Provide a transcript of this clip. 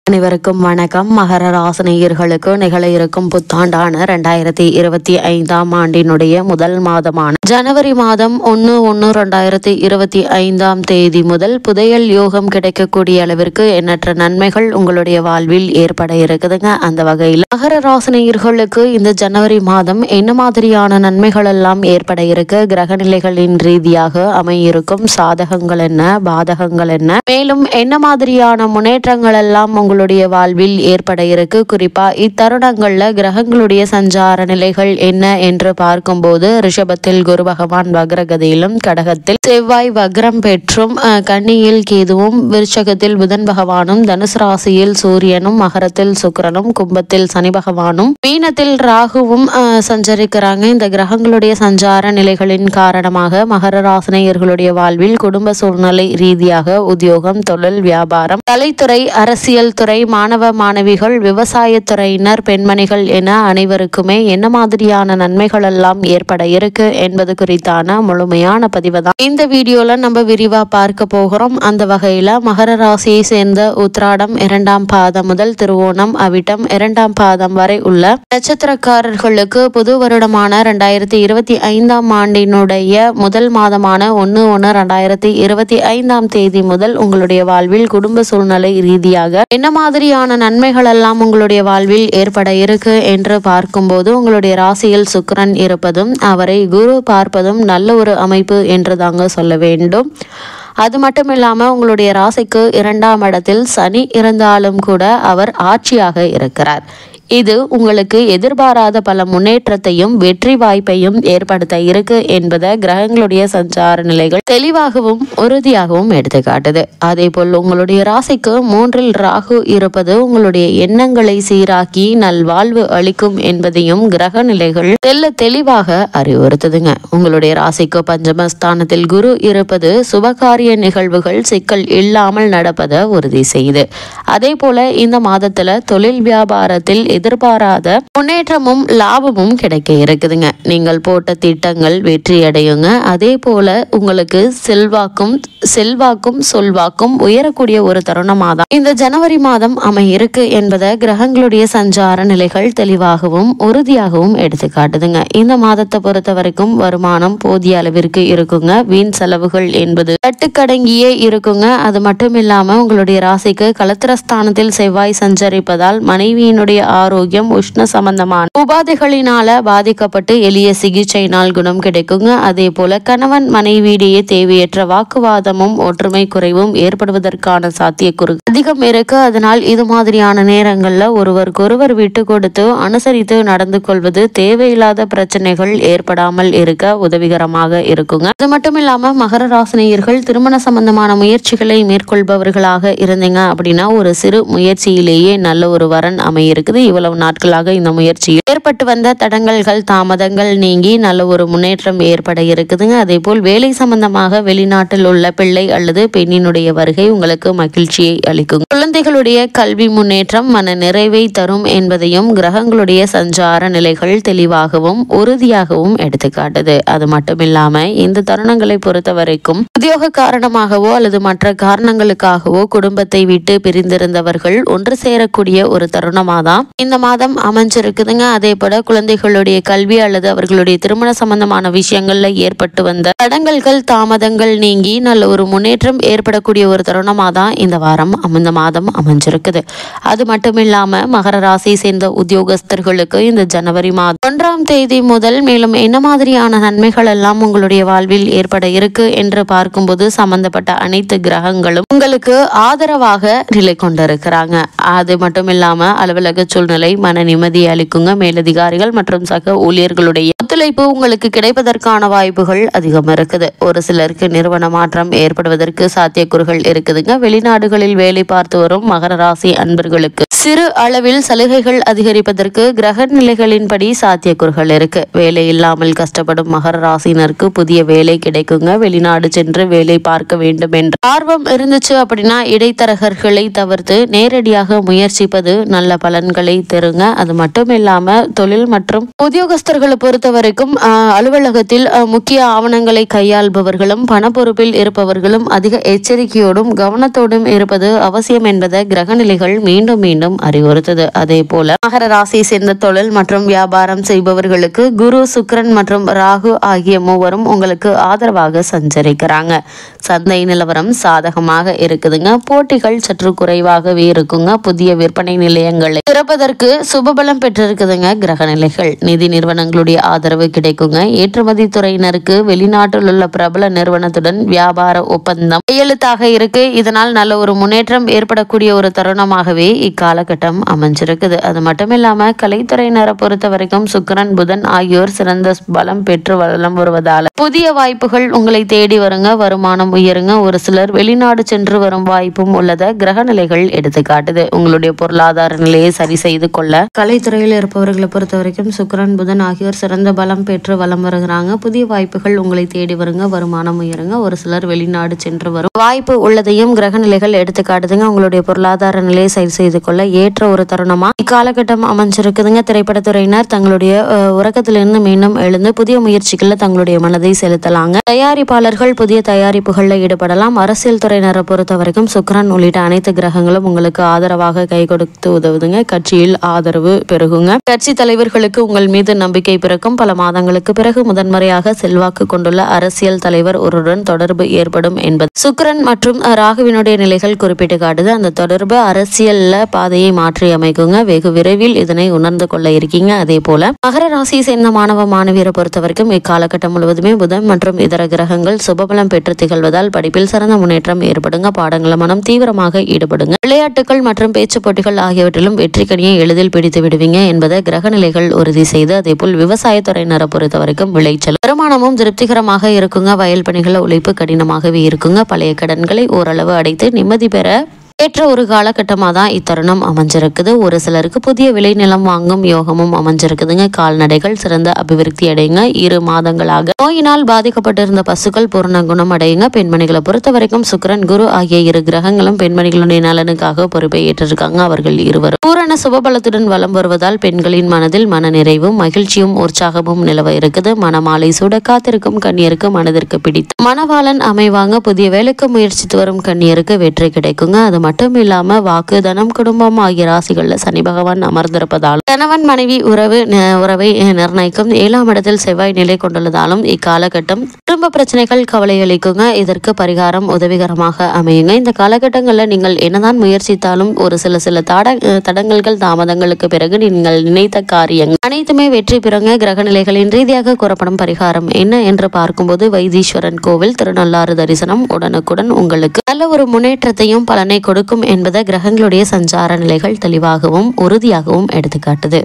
அனைவருக்கும் வணக்கம். மகர ராசினியர்களுக்கு நிகழ இருக்கும் புத்தாண்டான 2025 ஆண்டினுடைய முதல் மாதமான ஜனவரி மாதம் 1/1/2025 முதல் புதையல் யோகம் கிடைக்கக்கூடிய அளவிற்கு எண்ணற்ற நன்மைகள் உங்களுடைய வாழ்வில் ஏற்பட இருக்குதுங்க. அந்த வகையில் மகர ராசினியர்களுக்கு இந்த ஜனவரி மாதம் என்ன மாதிரியான நன்மைகள் எல்லாம் ஏற்பட இருக்கு, கிரக நிலைகளின் ரீதியாக அமையிருக்கும் சாதகங்கள் என்ன, பாதகங்கள் என்ன, மேலும் என்ன மாதிரியான முன்னேற்றங்கள் எல்லாம் உங்களுடைய வாழ்வில் ஏற்பட இருக்கு, குறிப்பா இத்தருணங்கள்ல கிரகங்களுடைய சஞ்சார நிலைகள் என்ன என்று பார்க்கும்போது ரிஷபத்தில் குரு பகவான் வக்ரகதியிலும், கடகத்தில் செவ்வாய் வக்ரம் பெற்றும், கன்னியில் கேதுவும், விருச்சகத்தில் புதன் பகவானும், தனுசு ராசியில் சூரியனும், மகரத்தில் சுக்கிரனும், கும்பத்தில் சனி பகவானும், மீனத்தில் ராகுவும் சஞ்சரிக்கிறாங்க. இந்த கிரகங்களுடைய சஞ்சார நிலைகளின் காரணமாக மகர ராசினியர்களுடைய வாழ்வில் குடும்ப சூழ்நிலை ரீதியாக உத்தியோகம், தொழில், வியாபாரம், கலைத்துறை, அரசியல் துறை, மாணவ மாணவிகள், விவசாயத்துறையினர், பெண்மணிகள் என அனைவருக்குமே என்ன மாதிரியான நன்மைகள் எல்லாம் ஏற்பட இருக்கு என்பது குறித்தான முழுமையான பதிவு தான் இந்த வீடியோல நம்ம விரிவா பார்க்க போகிறோம். அந்த வகையில மகர ராசியை சேர்ந்த உத்திராடம் 2ஆம் பாதம் முதல் திருவோணம் அவிட்டம் 2ஆம் பாதம் வரை உள்ள நட்சத்திரக்காரர்களுக்கு புது வருடமான 2025 ஆண்டினுடைய முதல் மாதமான 1/1/2025 முதல் உங்களுடைய வாழ்வில் குடும்ப சூழ்நிலை ரீதியாக என்ன மாதிரியான நன்மைகள் எல்லாம் உங்களுடைய வாழ்வில் ஏற்பட இருக்கு என்று பார்க்கும்போது உங்களுடைய ராசியில் சுக்கிரன் இருப்பதும் அவரை குரு பார்ப்பதும் நல்ல ஒரு அமைப்பு என்று தாங்க சொல்ல வேண்டும். அது மட்டும் இல்லாம உங்களுடைய ராசிக்கு 2ஆம் இடத்தில் சனி இருந்தாலும் கூட அவர் ஆட்சியாக இருக்கிறார். இது உங்களுக்கு எதிர்பாராத பல முன்னேற்றத்தையும் வெற்றி வாய்ப்பையும் ஏற்படுத்த இருக்கு என்பதை கிரகங்களுடைய சஞ்சார நிலைகள் தெளிவாகவும் உறுதியாகவும் எடுத்துக்காட்டுது. அதே போல் உங்களுடைய ராசிக்கு 3இல் ராகு இருப்பது உங்களுடைய எண்ணங்களை சீராக்கி நல்வாழ்வு அளிக்கும் என்பதையும் கிரக நிலைகள் தெளிவாக அறிவுறுத்துதுங்க. உங்களுடைய ராசிக்கு பஞ்சமஸ்தானத்தில் குரு இருப்பது சுபகாரிய நிகழ்வுகள் சிக்கல் இல்லாமல் நடப்பதை உறுதி செய்யுது. அதே போல இந்த மாதத்துல தொழில் வியாபாரத்தில் எதிர்பாராத முன்னேற்றமும் லாபமும் கிடைக்க இருக்குதுங்க. நீங்கள் போட்ட திட்டங்கள் வெற்றி அடையுங்க. அதே போல உங்களுக்கு செல்வாக்கும் சொல்வாக்கும் உயரக்கூடிய ஒரு தருணமாதான் இந்த ஜனவரி மாதம் அமையிருக்கு என்பதை கிரகங்களுடைய சஞ்சார நிலைகள் தெளிவாகவும் உறுதியாகவும் எடுத்து காட்டுதுங்க. இந்த மாதத்தை பொறுத்த வரைக்கும் வருமானம் போதிய அளவிற்கு இருக்குங்க. வீண் செலவுகள் என்பது கட்டுக்கடங்கியே இருக்குங்க. அது மட்டும் இல்லாம உங்களுடைய ராசிக்கு களத்திரஸ்தானத்தில் செவ்வாய் சஞ்சரிப்பதால் மனைவியினுடைய ஆரோக்கியம் உஷ்ண சம்பந்தமான உபாதைகளினால பாதிக்கப்பட்டு எளிய சிகிச்சையினால் குணம் கிடைக்குங்க. அதே போல கணவன் மனைவியிடையே தேவையற்ற வாக்குவாதமும் ஒற்றுமை குறைவும் ஏற்படுவதற்கான சாத்தியக்கூறு அதிகம் இருக்கு. அதனால் இது மாதிரியான நேரங்கள்ல ஒருவருக்கொருவர் விட்டு கொடுத்து அனுசரித்து நடந்து கொள்வது தேவையில்லாத பிரச்சனைகள் ஏற்படாமல் இருக்க உதவிகரமாக இருக்குங்க. அது மட்டும் இல்லாம மகர ராசினியர்கள் திருமண சம்பந்தமான முயற்சிகளை மேற்கொள்பவர்களாக இருந்தீங்க அப்படின்னா ஒரு சிறு முயற்சியிலேயே நல்ல ஒரு வரன் அமையிருக்குது. இவ்வளவு நாட்களாக இந்த முயற்சியில் ஏற்பட்டு வந்த தடங்கல்கள் தாமதங்கள் நீங்கி நல்ல ஒரு முன்னேற்றம் ஏற்பட இருக்குதுங்க. அதே போல் வேலை சம்பந்தமாக வெளிநாட்டில் உள்ள பிள்ளை அல்லது பெண்ணினுடைய வருகை உங்களுக்கு மகிழ்ச்சியை அளிக்கும். குழந்தைகளுடைய கல்வி முன்னேற்றம் மன நிறைவை தரும் என்பதையும் கிரகங்களுடைய சஞ்சார நிலைகள் தெளிவாகவும் உறுதியாகவும் எடுத்துக்காட்டுது. அது மட்டும் இல்லாம இந்த தருணங்களை பொறுத்த வரைக்கும் உத்தியோக காரணமாகவோ அல்லது மற்ற காரணங்களுக்காகவோ குடும்பத்தை விட்டு பிரிந்திருந்தவர்கள் ஒன்று சேரக்கூடிய ஒரு தருணமாக தான் இந்த மாதம் அமைஞ்சிருக்குதுங்க. அதே போல குழந்தைகளுடைய கல்வி அல்லது அவர்களுடைய திருமண சம்பந்தமான விஷயங்கள்ல ஏற்பட்டு வந்த தடங்கல்கள் தாமதங்கள் நீங்கி நல்ல ஒரு முன்னேற்றம் ஏற்படக்கூடிய ஒரு தருணமாக தான் இந்த மாதம் அமைஞ்சிருக்குது. அது மட்டும் இல்லாம மகர ராசியை சேர்ந்த உத்தியோகஸ்தர்களுக்கு இந்த ஜனவரி மாதம் 1ஆம் தேதி முதல் மேலும் என்ன மாதிரியான நன்மைகள் எல்லாம் உங்களுடைய வாழ்வில் ஏற்பட இருக்கு என்று பார்க்கும்போது சம்பந்தப்பட்ட அனைத்து கிரகங்களும் உங்களுக்கு ஆதரவாக நிலை கொண்டிருக்கிறாங்க. அது மட்டும் இல்லாம அலுவலக சூழ்நிலை மன நிம்மதியை அளிக்குங்க. மேலதிகாரிகள் மற்றும் சக ஊழியர்களுடைய ஒத்துழைப்பு உங்களுக்கு கிடைப்பதற்கான வாய்ப்புகள் அதிகம் இருக்குது. ஒரு சிலருக்கு நிறுவன மாற்றம் ஏற்படுவதற்கு சாத்தியக்கூறுகள் இருக்குதுங்க. வெளிநாடுகளில் வேலை பார்த்து வரும் மகர ராசி அன்பர்களுக்கு சிறு அளவில் சலுகைகள் அதிகரிப்பதற்கு கிரக நிலைகளின்படி சாத்தியக்கூறுகள் இருக்கு. வேலை இல்லாமல் கஷ்டப்படும் மகர ராசினருக்கு புதிய வேலை கிடைக்குங்க. வெளிநாடு சென்று வேலை பார்க்க வேண்டும் என்ற ஆர்வம் இருந்துச்சு அப்படின்னா இடைத்தரகர்களை தவிர்த்து நேரடியாக முயற்சிப்பது நல்ல பலன்களை தருங்க. அது மட்டும் இல்லாம தொழில் மற்றும் உத்தியோகஸ்தர்களை பொறுத்த வரைக்கும் அலுவலகத்தில் முக்கிய ஆவணங்களை கையாள்பவர்களும் பண பொறுப்பில் இருப்பவர்களும் அதிக எச்சரிக்கையோடும் கவனத்தோடும் இருப்பது அவசியம் என்பதை கிரக நிலைகள் மீண்டும் அறிவுறுத்தது. அதே போல மகர ராசியை சேர்ந்த தொழில் மற்றும் வியாபாரம் செய்பவர்களுக்கு குரு, சுக்கிரன் மற்றும் ராகு ஆகிய மூவரும் உங்களுக்கு ஆதரவாக சஞ்சரிக்கிறாங்க. சந்தை நிலவரம் சாதகமாக இருக்குதுங்க. போட்டிகள் சற்று குறைவாகவே இருக்குங்க. புதிய விற்பனை நிலையங்களை திறப்பதற்கு சுபபலம் பெற்றிருக்குதுங்க கிரக நிலைகள். நிதி நிறுவனங்களுடைய ஆதரவு கிடைக்குங்க. ஏற்றுமதி துறையினருக்கு வெளிநாட்டில் உள்ள பிரபல நிறுவனத்துடன் வியாபார ஒப்பந்தம் கையெழுத்தாக இருக்கு. இதனால் நல்ல ஒரு முன்னேற்றம் ஏற்படக்கூடிய ஒரு தருணமாகவே காலகட்டம் அமைஞ்சிருக்குது. அது மட்டும் இல்லாம கலைத்துறையினரை பொறுத்த வரைக்கும் சுக்கிரன், புதன் ஆகியோர் சிறந்த பலம் பெற்று வளம் வருவதால புதிய வாய்ப்புகள் உங்களை தேடி வருங்க. வருமானம் உயருங்க. ஒரு சிலர் வெளிநாடு சென்று வரும் வாய்ப்பும் உள்ளத கிரக நிலைகள் எடுத்து காட்டுது. உங்களுடைய பொருளாதார நிலையை சரி செய்து கொள்ள கலைத்துறையில் இருப்பவர்களை பொறுத்த வரைக்கும் சுக்கிரன், புதன் ஆகியோர் சிறந்த பலம் பெற்று வளம் வருகிறாங்க. புதிய வாய்ப்புகள் உங்களை தேடி வருங்க. வருமானம் உயருங்க. ஒரு சிலர் வெளிநாடு சென்று வரும் வாய்ப்பு உள்ளதையும் கிரக நிலைகள் எடுத்து காட்டுதுங்க. உங்களுடைய பொருளாதார நிலையை சரி செய்து கொள்ள ஏற்ற ஒரு தருணமா இக்காலகட்டம் அமைஞ்சிருக்குதுங்க. திரைப்படத்துறையினர் தங்களுடைய உறக்கத்திலிருந்து மீண்டும் எழுந்து புதிய முயற்சிகள்ல தங்களுடைய மனதை செலுத்தலாங்க. தயாரிப்பாளர்கள் புதிய தயாரிப்புகள்ல ஈடுபடலாம். அரசியல் துறையினரை பொறுத்த வரைக்கும் சுக்கிரன் உள்ளிட்ட அனைத்து கிரகங்களும் உங்களுக்கு ஆதரவாக கை கொடுத்து உதவுதுங்க. கட்சியில் ஆதரவு பெருகுங்க. கட்சி தலைவர்களுக்கு உங்கள் மீது நம்பிக்கை பிறக்கும். பல மாதங்களுக்கு பிறகு முதன்முறையாக செல்வாக்கு கொண்டுள்ள அரசியல் தலைவர் ஒருவருடன் தொடர்பு ஏற்படும் என்பது சுக்கிரன் மற்றும் ராகுவினுடைய நிலைகள் குறிப்பிட்டு காட்டுது. அந்த தொடர்பு அரசியல்ல பாதையை மாற்றி அமைக்குங்க. வெகு விரைவில் இதனை உணர்ந்து கொள்ள இருக்கீங்க. அதே போல மகர ராசியை சேர்ந்த மாணவ மாணவியரை பொறுத்த வரைக்கும் இக்காலகட்டம் முழுவதுமே புதன் மற்றும் இதர கிரகங்கள் சுபபலம் பெற்று திகழ்வதால் படிப்பில் சிறந்த முன்னேற்றம் ஏற்படுங்க. பாடங்கள மனம் தீவிரமாக ஈடுபடுங்க. விளையாட்டுகள் மற்றும் பேச்சு போட்டிகள் ஆகியவற்றிலும் வெற்றி கனியை எளிதில் பிடித்து விடுவீங்க என்பதை கிரக நிலைகள் உறுதி செய்து அதே போல் விவசாயத்துறையினரை பொறுத்த வரைக்கும் விளைச்சல் வருமானமும் திருப்திகரமாக இருக்குங்க. வயல் பணிகள உழைப்பு கடினமாகவே இருக்குங்க. பழைய கடன்களை ஓரளவு அடைத்து நிம்மதி பெற ஏற்ற ஒரு காலகட்டமாக தான் இத்தருணம் அமைஞ்சிருக்குது. ஒரு சிலருக்கு புதிய விளைநிலம் வாங்கும் யோகமும் அமைஞ்சிருக்குதுங்க. கால்நடைகள் சிறந்த அபிவிருத்தி அடையுங்க. 2 மாதங்களாக நோயினால் பாதிக்கப்பட்டிருந்த பசுக்கள் பூர்ண குணம் அடையுங்க. பெண்மணிகளை பொறுத்த வரைக்கும் சுக்கிரன், குரு ஆகிய 2 கிரகங்களும் பெண்மணிகளுடைய நலனுக்காக பொறுப்பை ஏற்றிருக்காங்க. அவர்கள் இருவரும் பூரண சுபபலத்துடன் வலம் வருவதால் பெண்களின் மனதில் மன நிறைவும் மகிழ்ச்சியும் உற்சாகமும் நிலவ இருக்குது. மனமாலை சூட காத்திருக்கும் கன்னியருக்கு மனதிற்கு பிடித்து மணவாளன் அமைவாங்க. புதிய வேலைக்கு முயற்சித்து வரும் கன்னியருக்கு வெற்றி கிடைக்குங்க. அது மட்டும் இல்லாம வாக்கு, தனம், குடும்பம் ஆகிய ராசிகள்ல சனி பகவான் அமர்ந்திருப்பதால் கணவன் மனைவி உறவை நிர்ணயிக்கும். 7ஆம் இடத்தில் செவ்வாய் நிலை கொண்டுள்ளதாலும் இக்காலகட்டம் குடும்ப பிரச்சனைகள் கவலை அளிக்குங்க. இதற்கு பரிகாரம் உதவிகரமாக அமையுங்க. இந்த காலகட்டங்களில் நீங்கள் என்னதான் முயற்சித்தாலும் ஒரு சில தடங்கல்கள் தாமதங்களுக்கு பிறகு நீங்கள் நினைத்த காரியங்கள் அனைத்துமே வெற்றி பெறுங்க. கிரக நிலைகளின் ரீதியாக கூறப்படும் பரிகாரம் என்ன என்று பார்க்கும்போது வைத்தீஸ்வரன் கோவில் திருநள்ளாறு தரிசனம் உடனுக்குடன் உங்களுக்கு நல்ல ஒரு முன்னேற்றத்தையும் பலனை கொடுக்கும் என்பதை கிரகங்களுடைய சஞ்சார நிலைகள் தெளிவாகவும் உறுதியாகவும் எடுத்துக்காட்டுது.